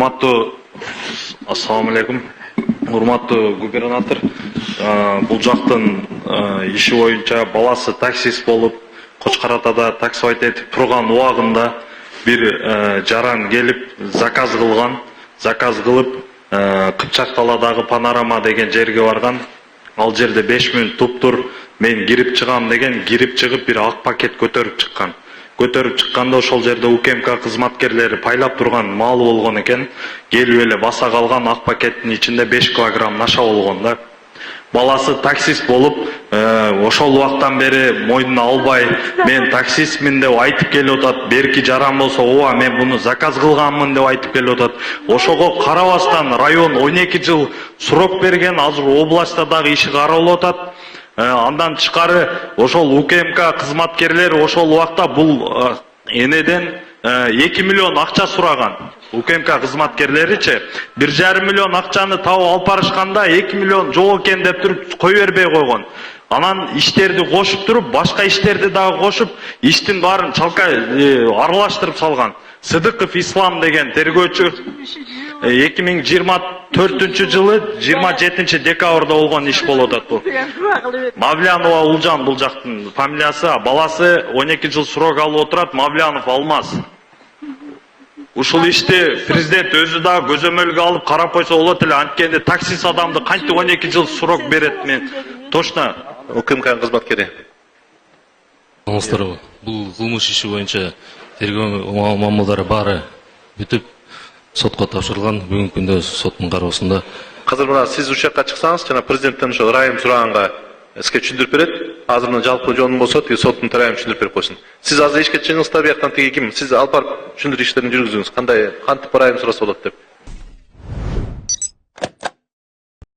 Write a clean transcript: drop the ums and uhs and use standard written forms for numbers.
Урматтуу, ассаламу алейкум. Урматтуу губернатор, бул жактын иши боюнча баласы таксист болуп, Кочкаратада таксовать этип турган убагында бир жаран келип заказ кылган. Заказ кылып, Кыпчакталадагы Панорама деген жерге барган. Ал жерде 5 мүнөт туптур мен кирип чыгам деген, кирип чыгып бир ак пакет көтөрүп чыккан. Көтөрүп чыкканда ошол жерде УКМК кызматкерлери пайлап турган малы болгон экен. Келип эле баса калган ак пакеттин ичинде 5 килограмм наша болгон да. Баласы таксист болуп, ошол убактан бери мойнуна албай, мен таксистмин деп айтып келип атат. Берки жаран болсо, ооба мен буну заказ кылганмын деп айтып келип атат. Ошого карабастан район 12 жыл срок берген, азыр областта дагы иши каралып атат. Андан тышкары ошол УКМК кызматкерлери ошол убакта бул энеден 2 миллион акча сураган. УКМК кызматкерлеричи 1,5 миллион акчаны табып алып барышканда 2 миллион жок экен деп туруп кой бербей койгон. Анан иштерди кошуп туруп, башка иштерди дагы кошуп, иштин баарын чалкай аралаштырып салган. Сыдыков Ислам деген тергөөчү 2024 жылы 27 декабрда болгон иш болуп атат бул. Мавлянова Улжан бул жактын фамилиясы, баласы 12 жыл срок алып отурат, Мавлянов Алмаз. Ушул ишти президент өзү да көзөмөлгө алып карап койсо болот эле, анткенде таксист адамды кантип 12 жыл срок берет, мен точно УКМК кызматкери. Бул кылмыш иши боюнча тергөө мамилдары баары бүтүп сотко тапшырылган. Бүгүнкү күндө соттун кароосунда. Азыр мына сиз учакка чыксаңыз, жана президенттен ошо ырайым сураганга сизге түшүндүрүп берет. Азыр мына жалпы жонун болсо, тиги соттун ырайым түшүндүрүп берип койсун. Сиз азыр ишке чыгыңыз да, бияктан тиги ким? Сиз алып барып түшүндүрүү иштерин жүргүзүңүз. Кантип ырайым сураса болот деп.